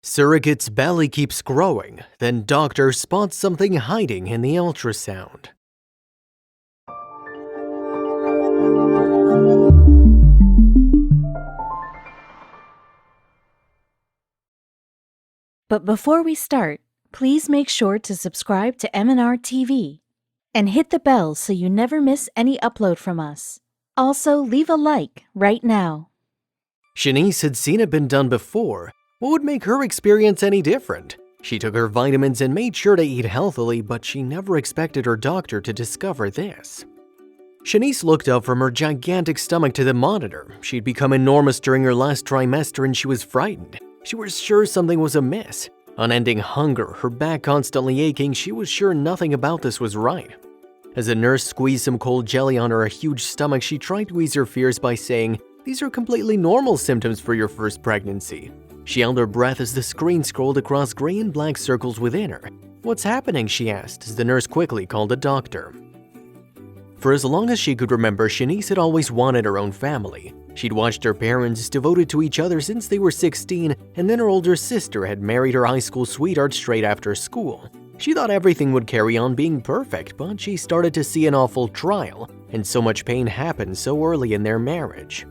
Surrogate's belly keeps growing, then doctor spots something hiding in the ultrasound. But before we start, please make sure to subscribe to m&rtv and hit the bell so you never miss any upload from us. Also, leave a like right now. Shaniece had seen it been done before. What would make her experience any different? She took her vitamins and made sure to eat healthily, but she never expected her doctor to discover this. Shaniece looked up from her gigantic stomach to the monitor. She'd become enormous during her last trimester and she was frightened. She was sure something was amiss. Unending hunger, her back constantly aching, she was sure nothing about this was right. As a nurse squeezed some cold jelly on her huge stomach, she tried to ease her fears by saying, "These are completely normal symptoms for your first pregnancy." She held her breath as the screen scrolled across gray and black circles within her. "What's happening?" she asked as the nurse quickly called a doctor. For as long as she could remember, Shaniece had always wanted her own family. She'd watched her parents devoted to each other since they were 16, and then her older sister had married her high school sweetheart straight after school. She thought everything would carry on being perfect, but she started to see an awful trial, and so much pain happened so early in their marriage.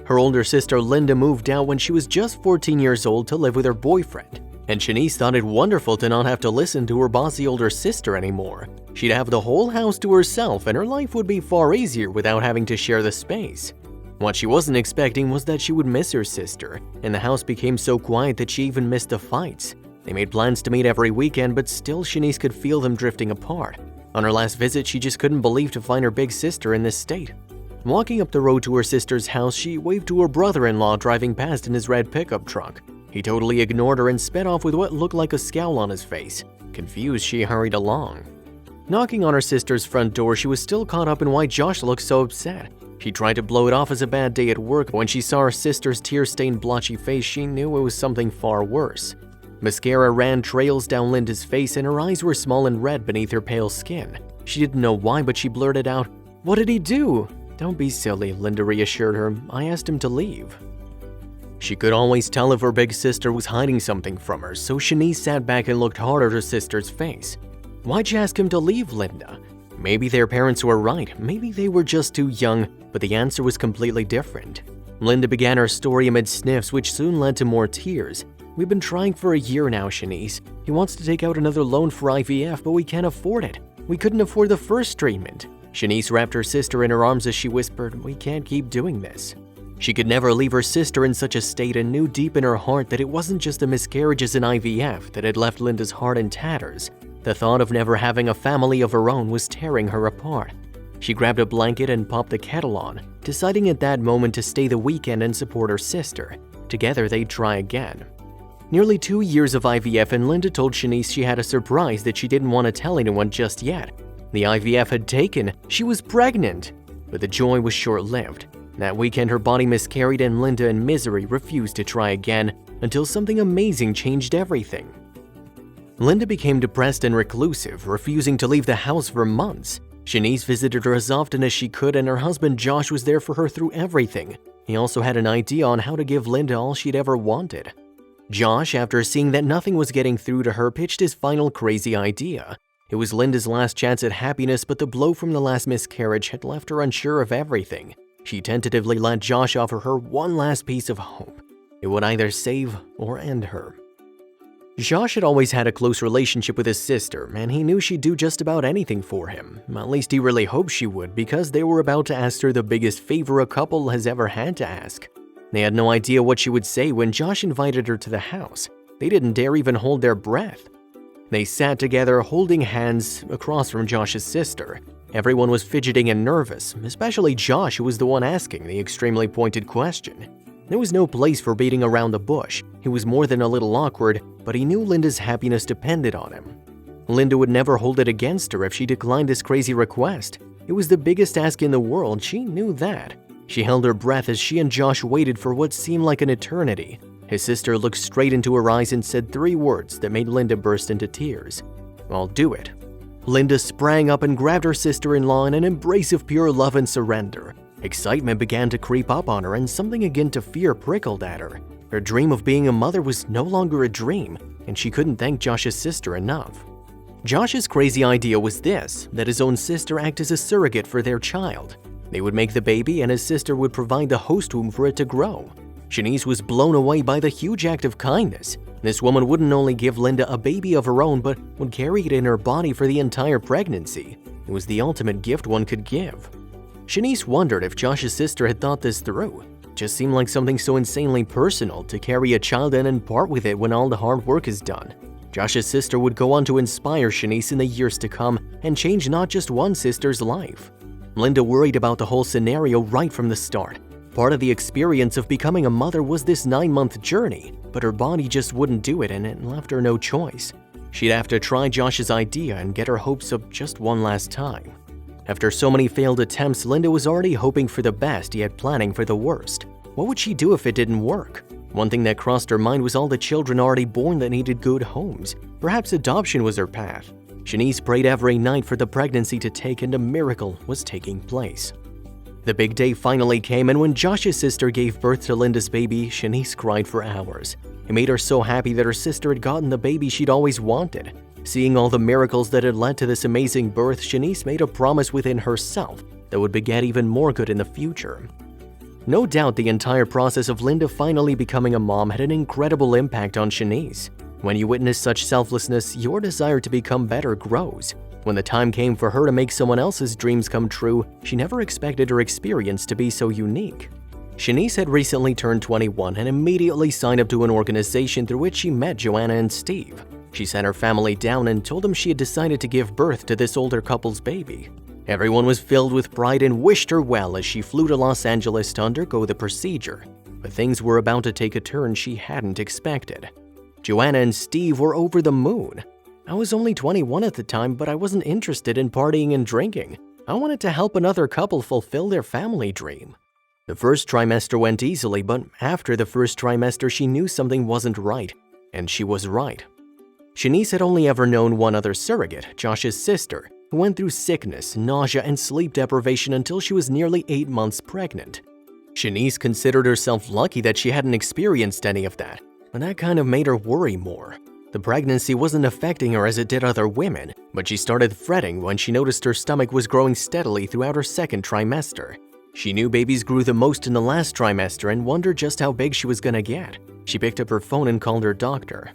Her older sister Linda moved out when she was just 14 years old to live with her boyfriend, and Shaniece thought it wonderful to not have to listen to her bossy older sister anymore. She'd have the whole house to herself, and her life would be far easier without having to share the space. What she wasn't expecting was that she would miss her sister, and the house became so quiet that she even missed the fights. They made plans to meet every weekend, but still Shaniece could feel them drifting apart. On her last visit, she just couldn't believe to find her big sister in this state. Walking up the road to her sister's house, she waved to her brother-in-law driving past in his red pickup truck. He totally ignored her and sped off with what looked like a scowl on his face. Confused, she hurried along. Knocking on her sister's front door, she was still caught up in why Josh looked so upset. She tried to blow it off as a bad day at work, but when she saw her sister's tear-stained blotchy face, she knew it was something far worse. Mascara ran trails down Linda's face and her eyes were small and red beneath her pale skin. She didn't know why, but she blurted out, "What did he do?" "Don't be silly," Linda reassured her. "I asked him to leave." She could always tell if her big sister was hiding something from her, so Shaniece sat back and looked hard at her sister's face. "Why'd you ask him to leave, Linda?" Maybe their parents were right, maybe they were just too young, but the answer was completely different. Linda began her story amid sniffs, which soon led to more tears. "We've been trying for a year now, Shaniece. He wants to take out another loan for IVF, but we can't afford it. We couldn't afford the first treatment." Shaniece wrapped her sister in her arms as she whispered, "We can't keep doing this." She could never leave her sister in such a state and knew deep in her heart that it wasn't just the miscarriages in IVF that had left Linda's heart in tatters. The thought of never having a family of her own was tearing her apart. She grabbed a blanket and popped the kettle on, deciding at that moment to stay the weekend and support her sister. Together, they'd try again. Nearly 2 years of IVF, and Linda told Shaniece she had a surprise that she didn't want to tell anyone just yet. The IVF had taken, she was pregnant. But the joy was short-lived. That weekend, her body miscarried and Linda, in misery, refused to try again until something amazing changed everything. Linda became depressed and reclusive, refusing to leave the house for months. Shaniece visited her as often as she could, and her husband Josh was there for her through everything. He also had an idea on how to give Linda all she'd ever wanted. Josh, after seeing that nothing was getting through to her, pitched his final crazy idea. It was Linda's last chance at happiness, but the blow from the last miscarriage had left her unsure of everything. She tentatively let Josh offer her one last piece of hope. It would either save or end her. Josh had always had a close relationship with his sister, and he knew she'd do just about anything for him. At least he really hoped she would, because they were about to ask her the biggest favor a couple has ever had to ask. They had no idea what she would say when Josh invited her to the house. They didn't dare even hold their breath. They sat together, holding hands, across from Josh's sister. Everyone was fidgeting and nervous, especially Josh, who was the one asking the extremely pointed question. There was no place for beating around the bush. He was more than a little awkward, but he knew Linda's happiness depended on him. Linda would never hold it against her if she declined this crazy request. It was the biggest ask in the world, she knew that. She held her breath as she and Josh waited for what seemed like an eternity. His sister looked straight into her eyes and said 3 words that made Linda burst into tears. "I'll do it." Linda sprang up and grabbed her sister-in-law in an embrace of pure love and surrender. Excitement began to creep up on her, and something akin to fear prickled at her. Her dream of being a mother was no longer a dream, and she couldn't thank Josh's sister enough. Josh's crazy idea was this, that his own sister act as a surrogate for their child. They would make the baby and his sister would provide the host womb for it to grow. Shaniece was blown away by the huge act of kindness. This woman wouldn't only give Linda a baby of her own, but would carry it in her body for the entire pregnancy. It was the ultimate gift one could give. Shaniece wondered if Josh's sister had thought this through. It just seemed like something so insanely personal to carry a child in and part with it when all the hard work is done. Josh's sister would go on to inspire Shaniece in the years to come and change not just one sister's life. Linda worried about the whole scenario right from the start. Part of the experience of becoming a mother was this 9-month journey, but her body just wouldn't do it and it left her no choice. She'd have to try Josh's idea and get her hopes up just one last time. After so many failed attempts, Linda was already hoping for the best yet planning for the worst. What would she do if it didn't work? One thing that crossed her mind was all the children already born that needed good homes. Perhaps adoption was her path. Shaniece prayed every night for the pregnancy to take, and a miracle was taking place. The big day finally came, and when Josh's sister gave birth to Linda's baby, Shaniece cried for hours. It made her so happy that her sister had gotten the baby she'd always wanted. Seeing all the miracles that had led to this amazing birth, Shaniece made a promise within herself that would beget even more good in the future. No doubt the entire process of Linda finally becoming a mom had an incredible impact on Shaniece. When you witness such selflessness, your desire to become better grows. When the time came for her to make someone else's dreams come true, she never expected her experience to be so unique. Shaniece had recently turned 21 and immediately signed up to an organization through which she met Joanna and Steve. She sat her family down and told them she had decided to give birth to this older couple's baby. Everyone was filled with pride and wished her well as she flew to Los Angeles to undergo the procedure. But things were about to take a turn she hadn't expected. Joanna and Steve were over the moon. I was only 21 at the time, but I wasn't interested in partying and drinking. I wanted to help another couple fulfill their family dream. The first trimester went easily, but after the first trimester she knew something wasn't right, and she was right. Shaniece had only ever known one other surrogate, Josh's sister, who went through sickness, nausea, and sleep deprivation until she was nearly 8 months pregnant. Shaniece considered herself lucky that she hadn't experienced any of that, but that kind of made her worry more. The pregnancy wasn't affecting her as it did other women, but she started fretting when she noticed her stomach was growing steadily throughout her second trimester. She knew babies grew the most in the last trimester and wondered just how big she was gonna get. She picked up her phone and called her doctor.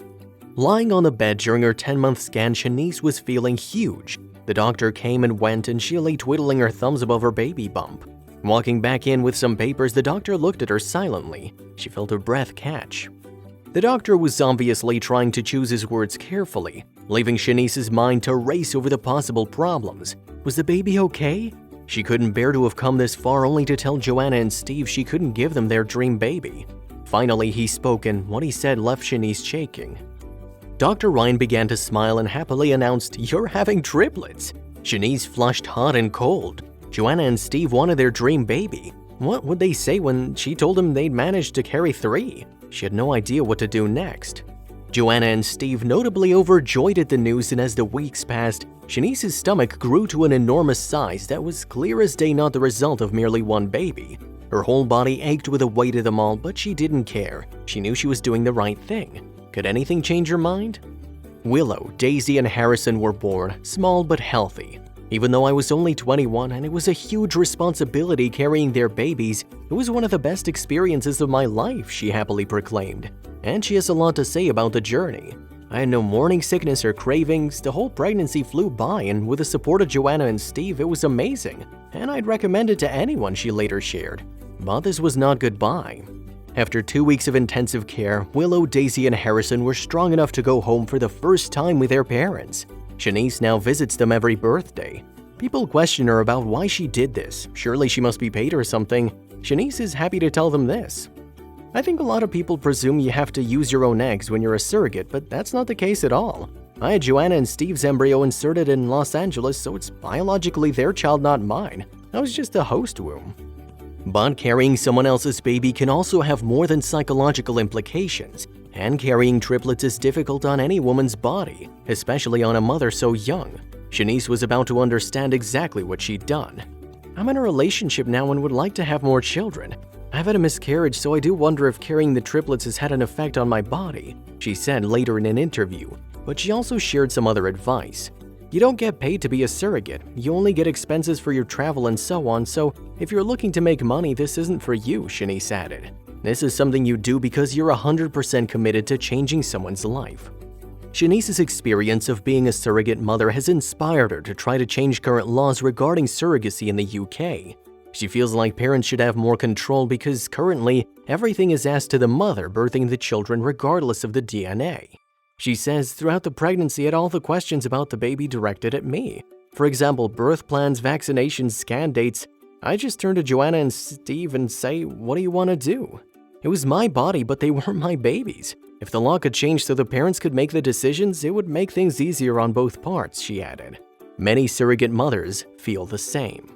Lying on the bed during her 10-month scan, Shaniece was feeling huge. The doctor came and went, and she lay twiddling her thumbs above her baby bump. Walking back in with some papers, the doctor looked at her silently. She felt her breath catch. The doctor was obviously trying to choose his words carefully, leaving Shaniece's mind to race over the possible problems. Was the baby okay? She couldn't bear to have come this far only to tell Joanna and Steve she couldn't give them their dream baby. Finally, he spoke, and what he said left Shaniece shaking. Dr. Ryan began to smile and happily announced, "You're having triplets." Shaniece flushed hot and cold. Joanna and Steve wanted their dream baby. What would they say when she told them they'd managed to carry 3? She had no idea what to do next. Joanna and Steve notably overjoyed at the news, and as the weeks passed, Shaniece's stomach grew to an enormous size that was clear as day not the result of merely one baby. Her whole body ached with the weight of them all, but she didn't care. She knew she was doing the right thing. Could anything change her mind? Willow, Daisy, and Harrison were born, small but healthy. Even though I was only 21 and it was a huge responsibility carrying their babies, it was one of the best experiences of my life, she happily proclaimed. And she has a lot to say about the journey. I had no morning sickness or cravings, the whole pregnancy flew by, and with the support of Joanna and Steve, it was amazing. And I'd recommend it to anyone, she later shared. But this was not goodbye. After 2 weeks of intensive care, Willow, Daisy, and Harrison were strong enough to go home for the first time with their parents. Shaniece now visits them every birthday. People question her about why she did this. Surely she must be paid or something. Shaniece is happy to tell them this. I think a lot of people presume you have to use your own eggs when you're a surrogate, but that's not the case at all. I had Joanna and Steve's embryo inserted in Los Angeles, so it's biologically their child, not mine. I was just a host womb. But carrying someone else's baby can also have more than psychological implications, and carrying triplets is difficult on any woman's body, especially on a mother so young. Shaniece was about to understand exactly what she'd done. I'm in a relationship now and would like to have more children. "I've had a miscarriage, so I do wonder if carrying the triplets has had an effect on my body," she said later in an interview, but she also shared some other advice. "You don't get paid to be a surrogate, you only get expenses for your travel and so on, so if you're looking to make money, this isn't for you," Shaniece added. "This is something you do because you're 100% committed to changing someone's life." Shaniece's experience of being a surrogate mother has inspired her to try to change current laws regarding surrogacy in the UK. She feels like parents should have more control because currently, everything is asked to the mother birthing the children regardless of the DNA. She says, "Throughout the pregnancy, I had all the questions about the baby directed at me. For example, birth plans, vaccinations, scan dates. I just turn to Joanna and Steve and say, 'What do you want to do?' It was my body, but they weren't my babies. If the law could change so the parents could make the decisions, it would make things easier on both parts," she added. Many surrogate mothers feel the same.